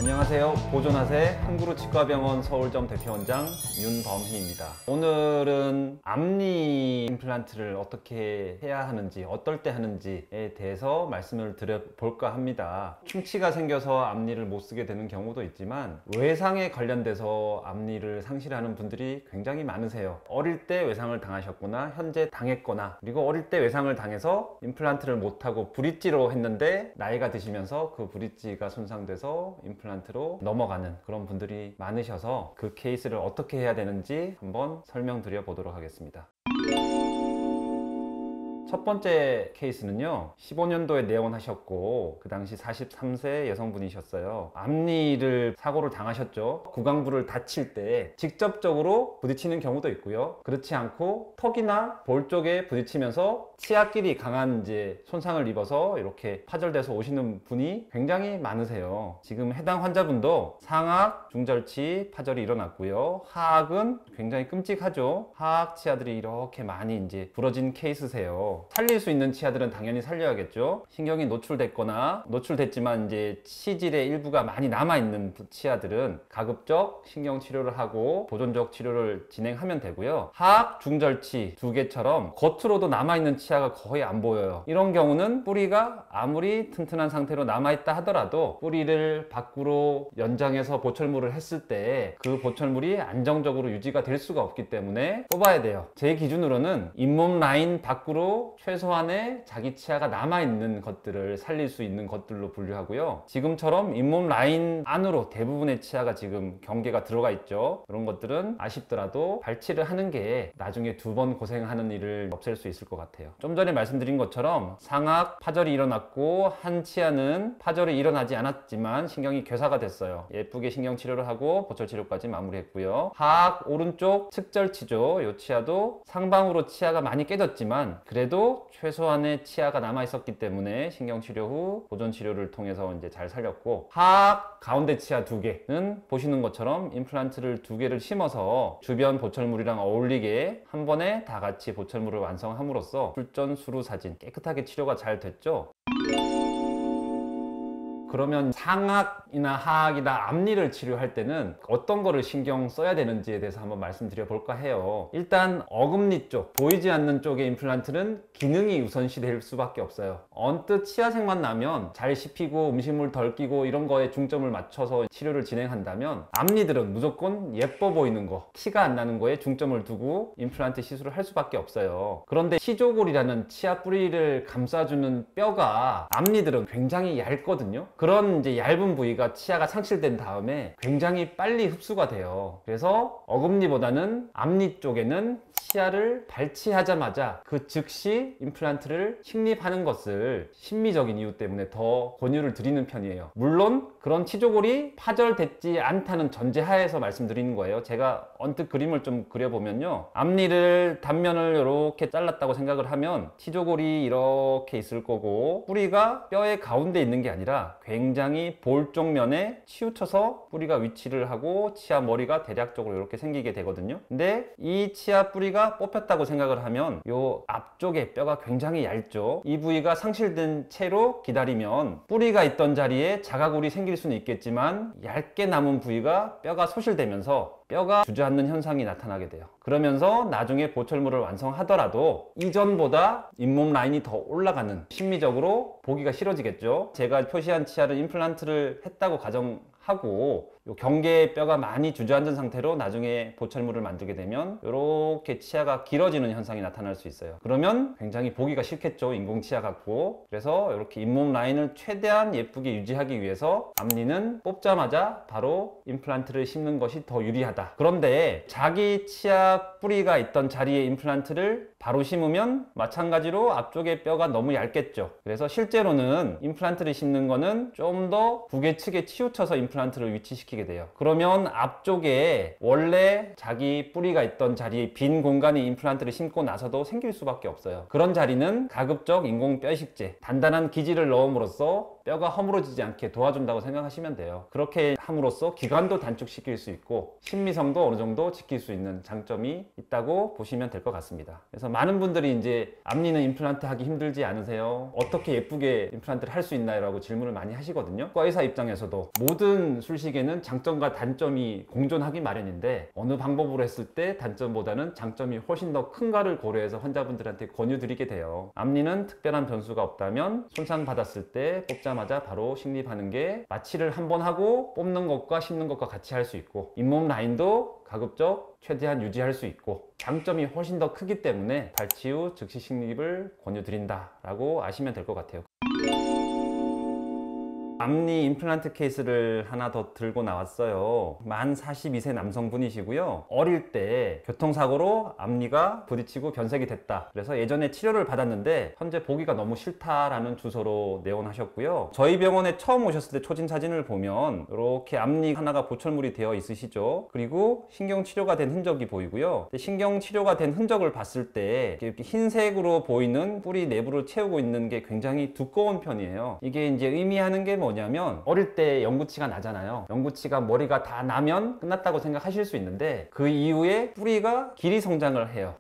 안녕하세요. 보존하세 한그루치과병원 서울점 대표원장 윤범희입니다. 오늘은 앞니 임플란트를 어떻게 해야 하는지, 어떨 때 하는지에 대해서 말씀을 드려볼까 합니다. 충치가 생겨서 앞니를 못 쓰게 되는 경우도 있지만 외상에 관련돼서 앞니를 상실하는 분들이 굉장히 많으세요. 어릴 때 외상을 당하셨거나 현재 당했거나, 그리고 어릴 때 외상을 당해서 임플란트를 못하고 브릿지로 했는데 나이가 드시면서 그 브릿지가 손상돼서 임플란트로 넘어가는 그런 분들이 많으셔서 그 케이스를 어떻게 해야 되는지 한번 설명드려 보도록 하겠습니다. 첫 번째 케이스는요, 15년도에 내원하셨고 그 당시 43세 여성분이셨어요. 앞니를 사고를 당하셨죠. 구강부를 다칠 때 직접적으로 부딪히는 경우도 있고요, 그렇지 않고 턱이나 볼 쪽에 부딪히면서 치아끼리 강한 손상을 입어서 이렇게 파절돼서 오시는 분이 굉장히 많으세요. 지금 해당 환자분도 상악, 중절치, 파절이 일어났고요. 하악은 굉장히 끔찍하죠. 하악 치아들이 이렇게 많이 부러진 케이스세요. 살릴 수 있는 치아들은 당연히 살려야겠죠. 신경이 노출됐거나 노출됐지만 치질의 일부가 많이 남아있는 치아들은 가급적 신경 치료를 하고 보존적 치료를 진행하면 되고요. 하악, 중절치 두 개처럼 겉으로도 남아있는 치아가 거의 안 보여요. 이런 경우는 뿌리가 아무리 튼튼한 상태로 남아있다 하더라도 뿌리를 밖으로 연장해서 보철물을 했을 때 그 보철물이 안정적으로 유지가 될 수가 없기 때문에 뽑아야 돼요. 제 기준으로는 잇몸 라인 밖으로 최소한의 자기 치아가 남아있는 것들을 살릴 수 있는 것들로 분류하고요. 지금처럼 잇몸 라인 안으로 대부분의 치아가 지금 경계가 들어가 있죠. 이런 것들은 아쉽더라도 발치를 하는 게 나중에 두 번 고생하는 일을 없앨 수 있을 것 같아요. 좀 전에 말씀드린 것처럼 상악, 파절이 일어났고 한 치아는 파절이 일어나지 않았지만 신경이 괴사가 됐어요. 예쁘게 신경 치료를 하고 보철 치료까지 마무리했고요. 하악, 오른쪽 측절치죠. 이 치아도 상방으로 치아가 많이 깨졌지만 그래도 최소한의 치아가 남아 있었기 때문에 신경치료 후 보존치료를 통해서 잘 살렸고, 하악 가운데 치아 두 개는 보시는 것처럼 임플란트를 두 개를 심어서 주변 보철물이랑 어울리게 한 번에 다 같이 보철물을 완성함으로써 출전수루 사진 깨끗하게 치료가 잘 됐죠. 그러면 상악이나 하악이나 앞니를 치료할 때는 어떤 거를 신경 써야 되는지에 대해서 한번 말씀드려 볼까 해요. 일단 어금니 쪽, 보이지 않는 쪽의 임플란트는 기능이 우선시 될 수밖에 없어요. 언뜻 치아색만 나면 잘 씹히고 음식물 덜 끼고 이런 거에 중점을 맞춰서 치료를 진행한다면 앞니들은 무조건 예뻐 보이는 거, 티가 안 나는 거에 중점을 두고 임플란트 시술을 할 수밖에 없어요. 그런데 치조골이라는 치아 뿌리를 감싸주는 뼈가 앞니들은 굉장히 얇거든요. 그런 얇은 부위가 치아가 상실된 다음에 굉장히 빨리 흡수가 돼요. 그래서 어금니보다는 앞니 쪽에는 치아를 발치하자마자 그 즉시 임플란트를 식립하는 것을 심미적인 이유 때문에 더 권유를 드리는 편이에요. 물론 그런 치조골이 파절됐지 않다는 전제하에서 말씀드리는 거예요. 제가 언뜻 그림을 좀 그려보면요, 앞니를 단면을 이렇게 잘랐다고 생각을 하면 치조골이 이렇게 있을 거고 뿌리가 뼈의 가운데 있는 게 아니라 굉장히 볼 쪽 면에 치우쳐서 뿌리가 위치를 하고 치아 머리가 대략적으로 이렇게 생기게 되거든요. 근데 이 치아 뿌리가 뽑혔다고 생각을 하면 요 앞쪽에 뼈가 굉장히 얇죠. 이 부위가 상실된 채로 기다리면 뿌리가 있던 자리에 자가골이 생길 수는 있겠지만 얇게 남은 부위가 뼈가 소실되면서 뼈가 주저앉는 현상이 나타나게 돼요. 그러면서 나중에 보철물을 완성하더라도 이전보다 잇몸 라인이 더 올라가는, 심미적으로 보기가 싫어지겠죠. 제가 표시한 치아를 임플란트를 했다고 가정하고 요 경계의 뼈가 많이 주저앉은 상태로 나중에 보철물을 만들게 되면 이렇게 치아가 길어지는 현상이 나타날 수 있어요. 그러면 굉장히 보기가 싫겠죠. 인공치아 같고. 그래서 이렇게 잇몸 라인을 최대한 예쁘게 유지하기 위해서 앞니는 뽑자마자 바로 임플란트를 심는 것이 더 유리하다. 그런데 자기 치아 뿌리가 있던 자리에 임플란트를 바로 심으면 마찬가지로 앞쪽의 뼈가 너무 얇겠죠. 그래서 실제로는 임플란트를 심는 거는 좀 더 부계측에 치우쳐서 임플란트를 위치시키게 돼요. 그러면 앞쪽에 원래 자기 뿌리가 있던 자리에 빈 공간에 임플란트를 심고 나서도 생길 수밖에 없어요. 그런 자리는 가급적 인공 뼈식제, 단단한 기지를 넣음으로써 뼈가 허물어지지 않게 도와준다고 생각하시면 돼요. 그렇게 함으로써 기간도 단축시킬 수 있고 심미성도 어느 정도 지킬 수 있는 장점이 있다고 보시면 될 것 같습니다. 그래서 많은 분들이 이제 앞니는 임플란트 하기 힘들지 않으세요? 어떻게 예쁘게 임플란트를 할 수 있나요? 라고 질문을 많이 하시거든요. 의사 입장에서도 모든 술식에는 장점과 단점이 공존하기 마련인데 어느 방법으로 했을 때 단점보다는 장점이 훨씬 더 큰가를 고려해서 환자분들한테 권유드리게 돼요. 앞니는 특별한 변수가 없다면 손상받았을 때 뽑자마자 바로 식립하는 게 마취를 한 번 하고 뽑는 것과 심는 것과 같이 할 수 있고 잇몸 라인도 가급적 최대한 유지할 수 있고 장점이 훨씬 더 크기 때문에 발치 후 즉시 식립을 권유드린다 라고 아시면 될 것 같아요. 앞니 임플란트 케이스를 하나 더 들고 나왔어요. 만 42세 남성분이시고요. 어릴 때 교통사고로 앞니가 부딪히고 변색이 됐다. 그래서 예전에 치료를 받았는데 현재 보기가 너무 싫다라는 주소로 내원하셨고요. 저희 병원에 처음 오셨을 때 초진 사진을 보면 이렇게 앞니 하나가 보철물이 되어 있으시죠. 그리고 신경치료가 된 흔적이 보이고요. 신경치료가 된 흔적을 봤을 때 이렇게 흰색으로 보이는 뿌리 내부를 채우고 있는 게 굉장히 두꺼운 편이에요. 이게 이제 의미하는 게 뭐냐면 어릴 때 영구치가 나잖아요. 영구치가 머리가 다 나면 끝났다고 생각하실 수 있는데 그 이후에 뿌리가 길이 성장을 해요.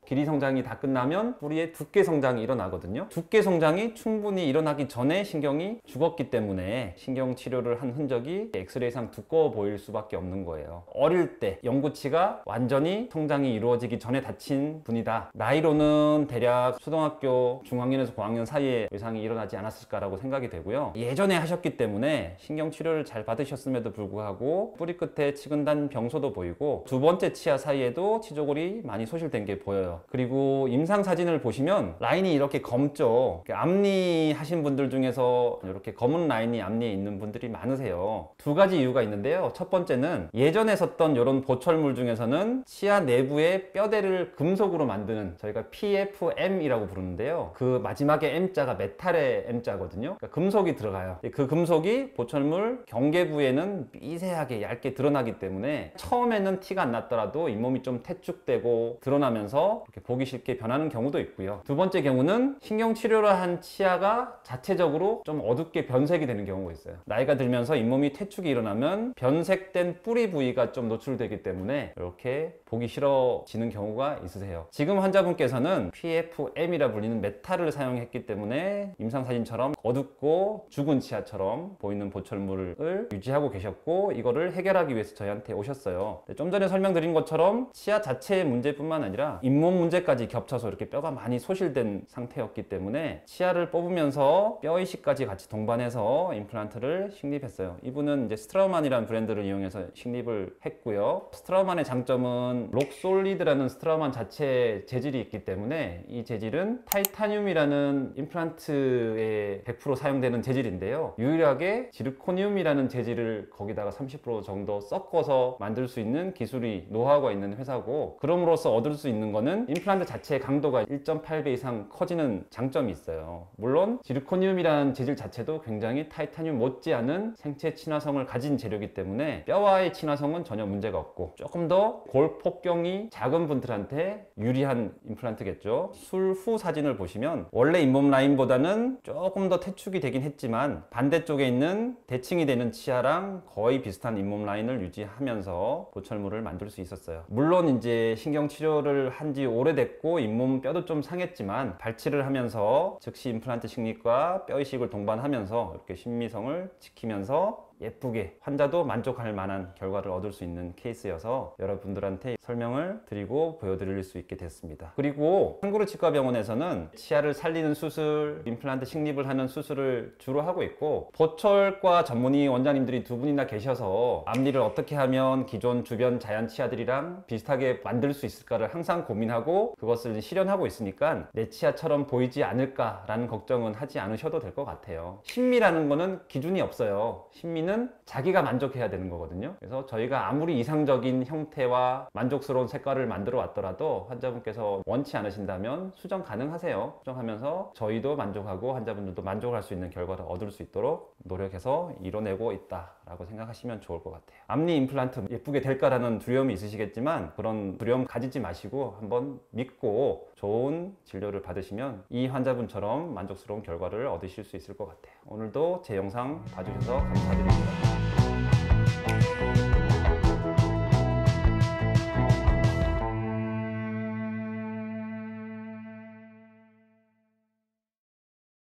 길이 성장이 다 끝나면 뿌리에 두께 성장이 일어나거든요. 두께 성장이 충분히 일어나기 전에 신경이 죽었기 때문에 신경 치료를 한 흔적이 엑스레이상 두꺼워 보일 수밖에 없는 거예요. 어릴 때 영구치가 완전히 성장이 이루어지기 전에 다친 분이다. 나이로는 대략 초등학교 중학년에서 고학년 사이에 외상이 일어나지 않았을까라고 생각이 되고요. 예전에 하셨기 때문에 신경 치료를 잘 받으셨음에도 불구하고 뿌리 끝에 치근단 병소도 보이고 두 번째 치아 사이에도 치조골이 많이 소실된 게 보여요. 그리고 임상 사진을 보시면 라인이 이렇게 검죠. 앞니 하신 분들 중에서 이렇게 검은 라인이 앞니에 있는 분들이 많으세요. 두 가지 이유가 있는데요. 첫 번째는 예전에 썼던 이런 보철물 중에서는 치아 내부의 뼈대를 금속으로 만드는 저희가 PFM이라고 부르는데요. 그 마지막에 M자가 메탈의 M자거든요. 그러니까 금속이 들어가요. 그 금속이 보철물 경계부에는 미세하게 얇게 드러나기 때문에 처음에는 티가 안 났더라도 잇몸이 좀 퇴축되고 드러나면서 이렇게 보기 싫게 변하는 경우도 있고요. 두 번째 경우는 신경치료를 한 치아가 자체적으로 좀 어둡게 변색이 되는 경우가 있어요. 나이가 들면서 잇몸이 퇴축이 일어나면 변색된 뿌리 부위가 좀 노출되기 때문에 이렇게 보기 싫어지는 경우가 있으세요. 지금 환자분께서는 PFM이라 불리는 메탈을 사용했기 때문에 임상사진처럼 어둡고 죽은 치아처럼 보이는 보철물을 유지하고 계셨고 이거를 해결하기 위해서 저희한테 오셨어요. 좀 전에 설명드린 것처럼 치아 자체의 문제뿐만 아니라 잇몸 문제까지 겹쳐서 이렇게 뼈가 많이 소실된 상태였기 때문에 치아를 뽑으면서 뼈 이식까지 같이 동반해서 임플란트를 식립했어요. 이분은 이제 스트라우만이라는 브랜드를 이용해서 식립을 했고요. 스트라우만의 장점은 록솔리드라는 스트라우만 자체 재질이 있기 때문에 이 재질은 타이타늄이라는 임플란트에 100% 사용되는 재질인데요. 유일하게 지르코늄이라는 재질을 거기다가 30% 정도 섞어서 만들 수 있는 기술이 노하우가 있는 회사고 그럼으로써 얻을 수 있는 거는 임플란트 자체의 강도가 1.8배 이상 커지는 장점이 있어요. 물론 지르코늄이라는 재질 자체도 굉장히 타이타늄 못지않은 생체 친화성을 가진 재료이기 때문에 뼈와의 친화성은 전혀 문제가 없고 조금 더 골폭경이 작은 분들한테 유리한 임플란트겠죠. 술 후 사진을 보시면 원래 잇몸 라인보다는 조금 더 퇴축이 되긴 했지만 반대쪽에 있는 대칭이 되는 치아랑 거의 비슷한 잇몸 라인을 유지하면서 보철물을 만들 수 있었어요. 물론 이제 신경치료를 한 지 오래됐고 잇몸 뼈도 좀 상했지만 발치를 하면서 즉시 임플란트 식립과 뼈 이식을 동반하면서 이렇게 신미성을 지키면서 예쁘게 환자도 만족할 만한 결과를 얻을 수 있는 케이스여서 여러분들한테 설명을 드리고 보여드릴 수 있게 됐습니다. 그리고 한그루치과병원에서는 치아를 살리는 수술, 임플란트 식립을 하는 수술을 주로 하고 있고 보철과 전문의 원장님들이 두 분이나 계셔서 앞니를 어떻게 하면 기존 주변 자연 치아들이랑 비슷하게 만들 수 있을까를 항상 고민하고 그것을 실현하고 있으니까 내 치아처럼 보이지 않을까라는 걱정은 하지 않으셔도 될 것 같아요. 신미라는 거는 기준이 없어요. 신미는 결국에는 자기가 만족해야 되는 거거든요. 그래서 저희가 아무리 이상적인 형태와 만족스러운 색깔을 만들어 왔더라도 환자분께서 원치 않으신다면 수정 가능하세요. 수정하면서 저희도 만족하고 환자분들도 만족할 수 있는 결과를 얻을 수 있도록 노력해서 이뤄내고 있다라고 생각하시면 좋을 것 같아요. 앞니 임플란트 예쁘게 될까라는 두려움이 있으시겠지만 그런 두려움 가지지 마시고 한번 믿고 좋은 진료를 받으시면 이 환자분처럼 만족스러운 결과를 얻으실 수 있을 것 같아요. 오늘도 제 영상 봐주셔서 감사드립니다.